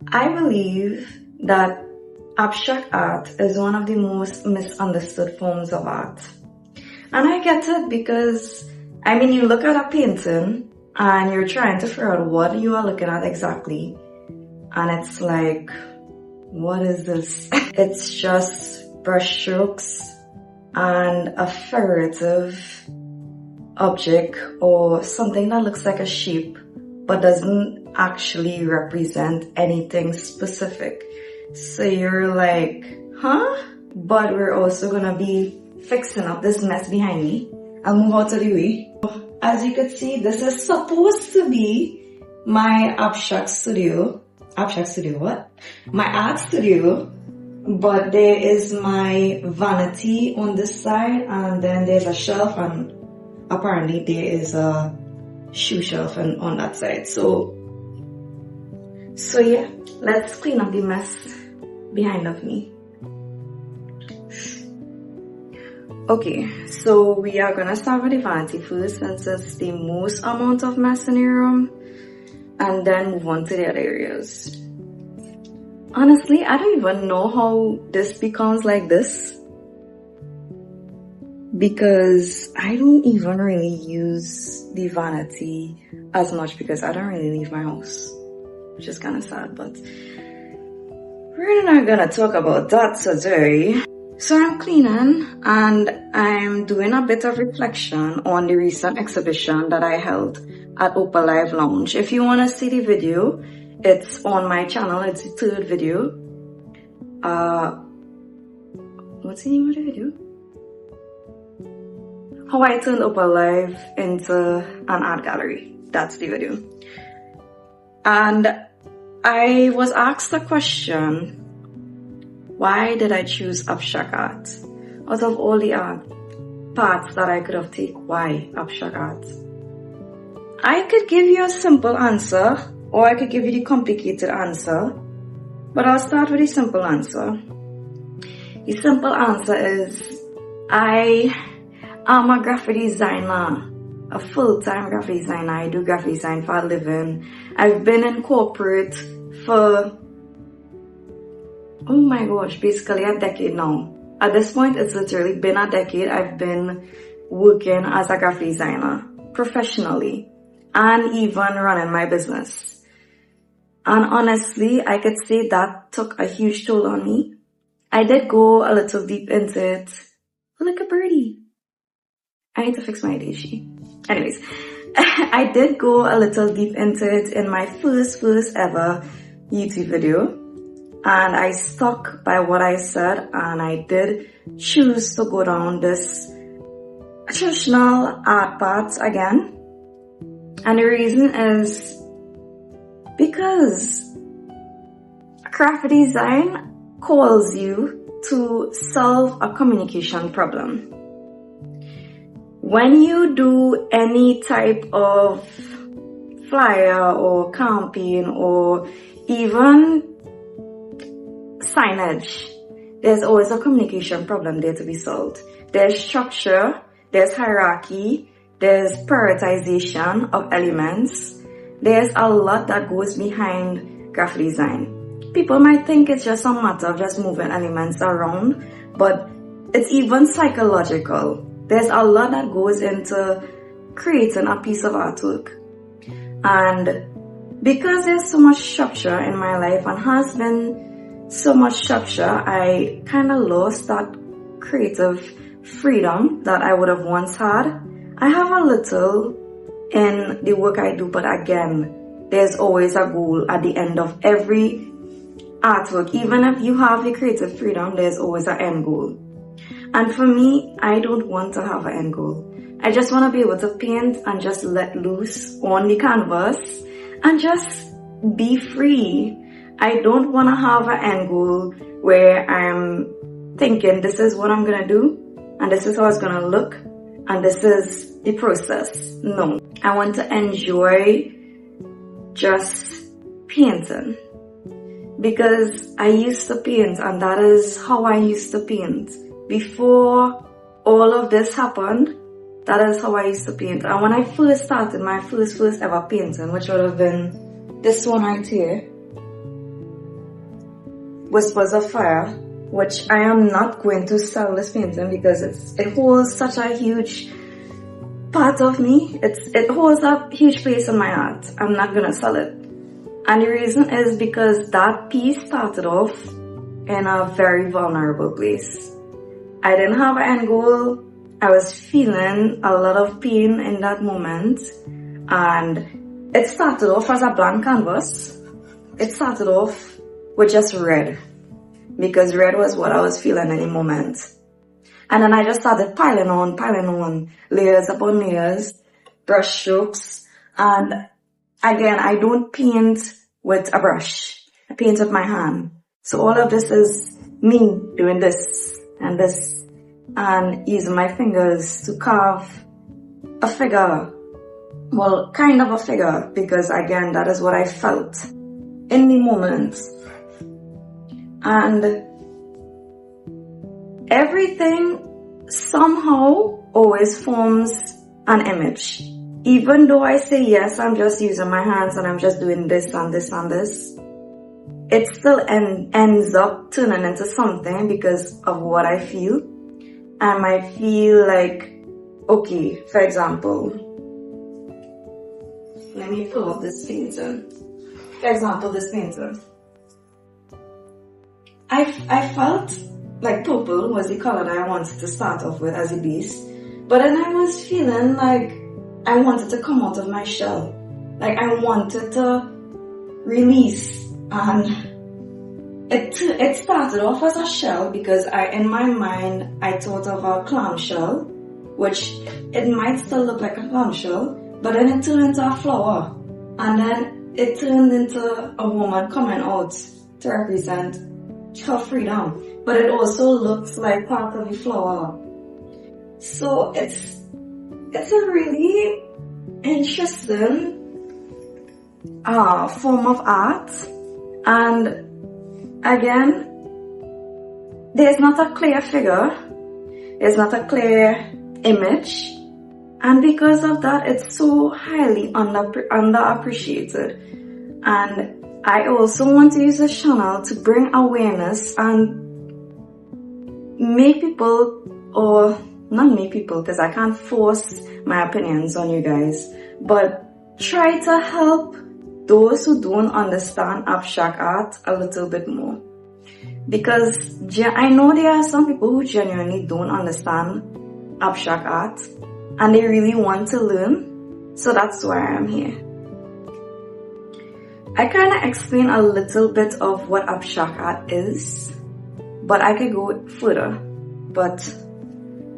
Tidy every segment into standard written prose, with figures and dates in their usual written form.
I believe that abstract art is one of the most misunderstood forms of art. And I get it because, you look at a painting and you're trying to figure out what you are looking at exactly. And it's like, what is this? It's just brushstrokes and a figurative object or something that looks like a shape but doesn't actually represent anything specific. So you're like, huh? But we're also gonna be fixing up this mess behind me. I'll move out of the way. As you can see, this is supposed to be my abstract studio. Abstract studio what? My art studio. But there is my vanity on this side, and then there's a shelf, and apparently there is a shoe shelf on that side. So yeah, let's clean up the mess behind of me. Okay, so we are gonna start with the vanity first since it's the most amount of mess in the room, and then move on to the other areas. Honestly, I don't even know how this becomes like this, because I don't even really use the vanity as much because I don't really leave my house, which is kind of sad, but we're not gonna talk about that today. So I'm cleaning and I'm doing a bit of reflection on the recent exhibition that I held at Opal Live Lounge. If you want to see the video, it's on my channel. It's the third video. What's the name of the video? How I turned Opal Live into an art gallery. That's the video. And I was asked a question. Why did I choose abstract art? Out of all the art paths that I could have taken, why abstract art? I could give you a simple answer, or I could give you the complicated answer, but I'll start with the simple answer. The simple answer is, I am a graphic designer, a full-time graphic designer. I do graphic design for a living. I've been in corporate for, oh my gosh, basically a decade now. At this point, it's literally been a decade I've been working as a graphic designer professionally and even running my business. And honestly, I could say that took a huge toll on me. I did go a little deep into it. Look at birdie. I need to fix my ADHD. Anyways, I did go a little deep into it in my first ever YouTube video. And I stuck by what I said, and I did choose to go down this traditional art path again. And the reason is because graphic design calls you to solve a communication problem. When you do any type of flyer or campaign or even signage, there's always a communication problem there to be solved. There's structure, there's hierarchy, there's prioritization of elements. There's a lot that goes behind graphic design. People might think it's just a matter of just moving elements around, but it's even psychological. There's a lot that goes into creating a piece of artwork. And because there's so much structure in my life and has been so much structure, I kind of lost that creative freedom that I would have once had. I have a little in the work I do, but again, there's always a goal at the end of every artwork. Even if you have the creative freedom, there's always an end goal. And for me, I don't want to have an end goal. I just want to be able to paint and just let loose on the canvas and just be free. I don't want to have an end goal where I'm thinking this is what I'm going to do and this is how it's going to look and this is the process. No, I want to enjoy just painting because I used to paint and that is how I used to paint. Before all of this happened, that is how I used to paint. And when I first started my first ever painting, which would have been this one right here, Whispers of Fire, which I am not going to sell this painting because it holds such a huge part of me. It holds a huge place in my heart. I'm not gonna sell it. And the reason is because that piece started off in a very vulnerable place. I didn't have an end goal. I was feeling a lot of pain in that moment. And it started off as a blank canvas. It started off with just red, because red was what I was feeling in the moment. And then I just started piling on, layers upon layers, brush strokes. And again, I don't paint with a brush. I paint with my hand. So all of this is me doing this and this and using my fingers to carve a figure. Well, kind of a figure, because again, that is what I felt in the moment. And everything somehow always forms an image. Even though I say, yes, I'm just using my hands and I'm just doing this and this and this, it still ends up turning into something because of what I feel. I might feel like, okay, for example, let me pull up this painting. For example, this painting. I felt like purple was the color that I wanted to start off with as a base. But then I was feeling like I wanted to come out of my shell. Like I wanted to release. And it started off as a shell because in my mind, I thought of a clamshell, which it might still look like a clamshell, but then it turned into a flower. And then it turned into a woman coming out to represent her freedom. But it also looks like part of the flower. So it's a really interesting form of art. And again, there's not a clear figure. There's not a clear image. And because of that, it's so highly underappreciated. And I also want to use this channel to bring awareness and make people, or not make people because I can't force my opinions on you guys, but try to help those who don't understand abstract art a little bit more. Because I know there are some people who genuinely don't understand abstract art and they really want to learn, so that's why I'm here. I kind of explain a little bit of what abstract art is, but I could go further. But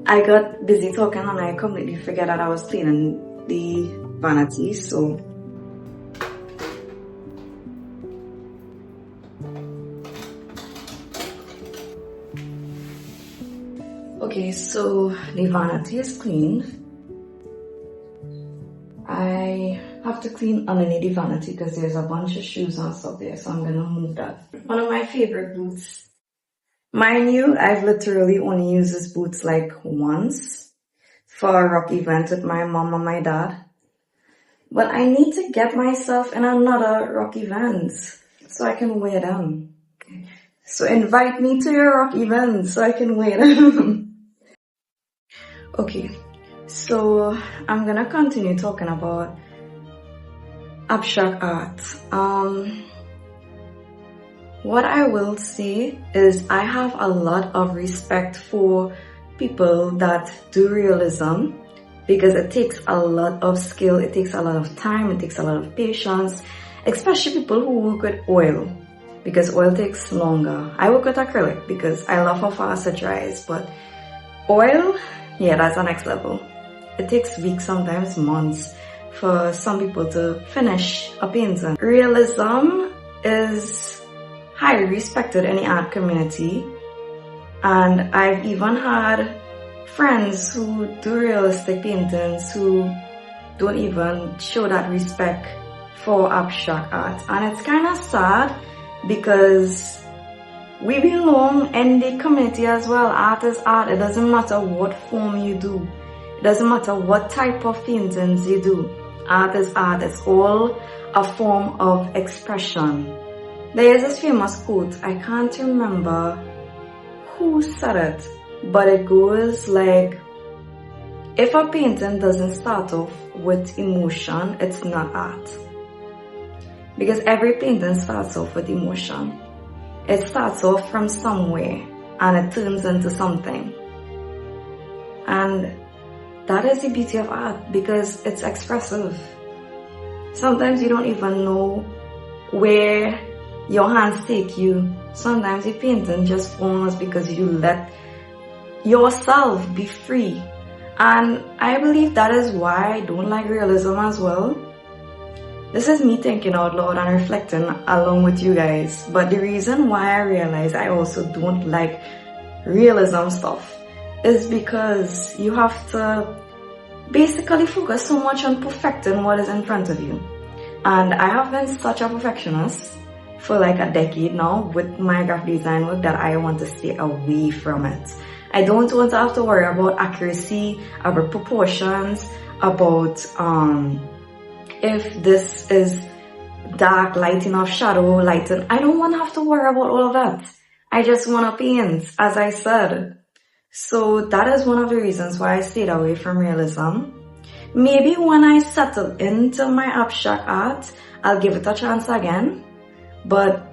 I got busy talking and I completely forgot that I was cleaning the vanity, so. Okay, so the vanity is clean. I have to clean underneath the vanity because there's a bunch of shoes and stuff there, so I'm gonna move that. One of my favorite boots. Mind you, I've literally only used this boots like once for a rock event with my mom and my dad. But I need to get myself in another rock event so I can wear them. So invite me to your rock event so I can wear them. Okay, so I'm gonna continue talking about abstract art. What I will say is I have a lot of respect for people that do realism because it takes a lot of skill, it takes a lot of time, it takes a lot of patience, especially people who work with oil because oil takes longer. I work with acrylic because I love how fast it dries, but oil, yeah, that's the next level. It takes weeks, sometimes months for some people to finish a painting. Realism is highly respected in the art community, and I've even had friends who do realistic paintings who don't even show that respect for abstract art. And it's kind of sad because we belong in the community as well. Art is art. It doesn't matter what form you do. It doesn't matter what type of paintings you do. Art is art. It's all a form of expression. There is this famous quote, I can't remember who said it, but it goes like, if a painting doesn't start off with emotion, it's not art. Because every painting starts off with emotion. It starts off from somewhere and it turns into something. And that is the beauty of art, because it's expressive. Sometimes you don't even know where your hands take you. Sometimes the painting just forms because you let yourself be free. And I believe that is why I don't like realism as well. This is me thinking out loud and reflecting along with you guys. But the reason why I realize I also don't like realism stuff is because you have to basically focus so much on perfecting what is in front of you. And I have been such a perfectionist for like a decade now with my graphic design work that I want to stay away from it. I don't want to have to worry about accuracy, about proportions, about if this is dark, light enough, shadow, lighten. I don't want to have to worry about all of that. I just want to paint, as I said. So that is one of the reasons why I stayed away from realism. Maybe when I settle into my abstract art, I'll give it a chance again. But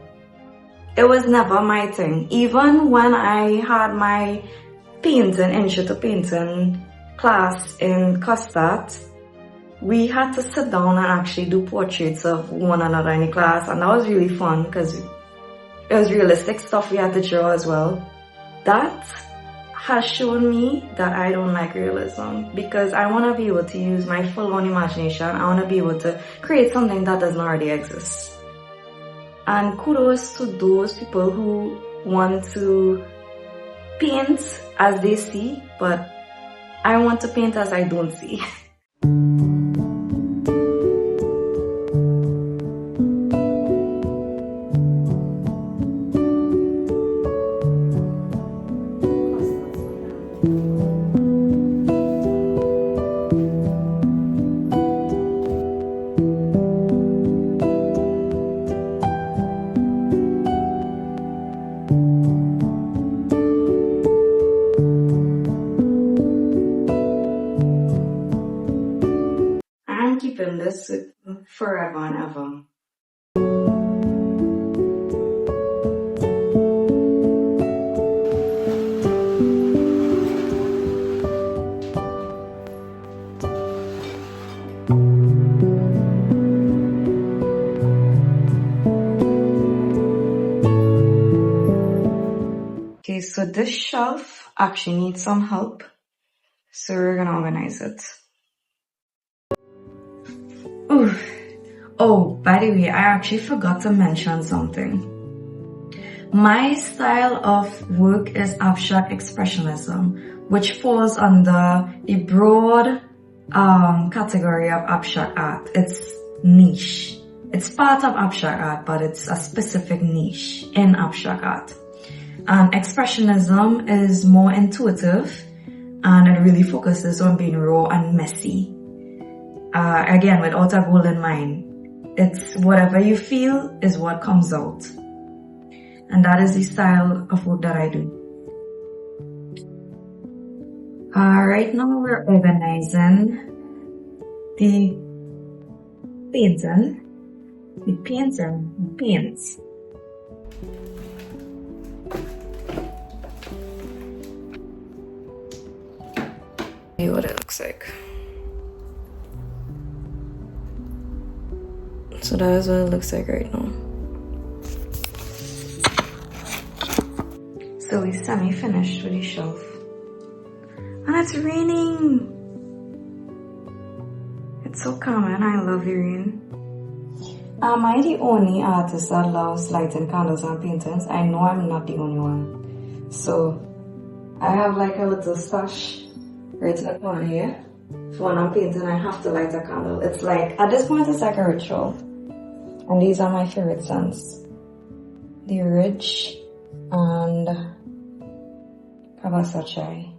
it was never my thing. Even when I had my painting, intro to painting class in Custard, we had to sit down and actually do portraits of one another in the class, and that was really fun because it was realistic stuff we had to draw as well. That has shown me that I don't like realism, because I want to be able to use my full-on imagination. I want to be able to create something that doesn't already exist. And kudos to those people who want to paint as they see, but I want to paint as I don't see. I'm keeping this forever and ever. Okay, so this shelf actually needs some help, so we're gonna organize it. Ooh. Oh, by the way, I actually forgot to mention something. My style of work is abstract expressionism, which falls under the broad category of abstract art. It's niche. It's part of abstract art, but it's a specific niche in abstract art. And expressionism is more intuitive, and it really focuses on being raw and messy. Again, without a goal in mind. It's whatever you feel is what comes out. And that is the style of work that I do. Right now we're organizing the painting. The paints. See what it looks like. So that is what it looks like right now. So we semi-finished with the shelf. And it's raining! It's so calming, I love the rain. Am I the only artist that loves lighting candles and paintings? I know I'm not the only one. So I have like a little stash right in the corner here. So when I'm painting, I have to light a candle. It's like, at this point, it's like a ritual. And these are my favorite scents. The Ridge and Kabasa Chai.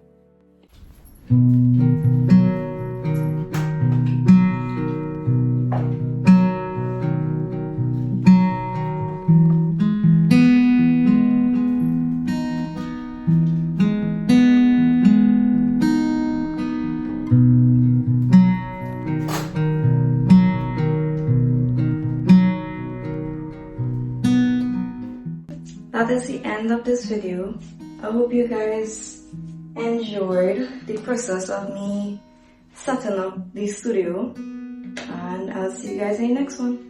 that is the end of this video. I hope you guys enjoyed the process of me setting up the studio, and I'll see you guys in the next one.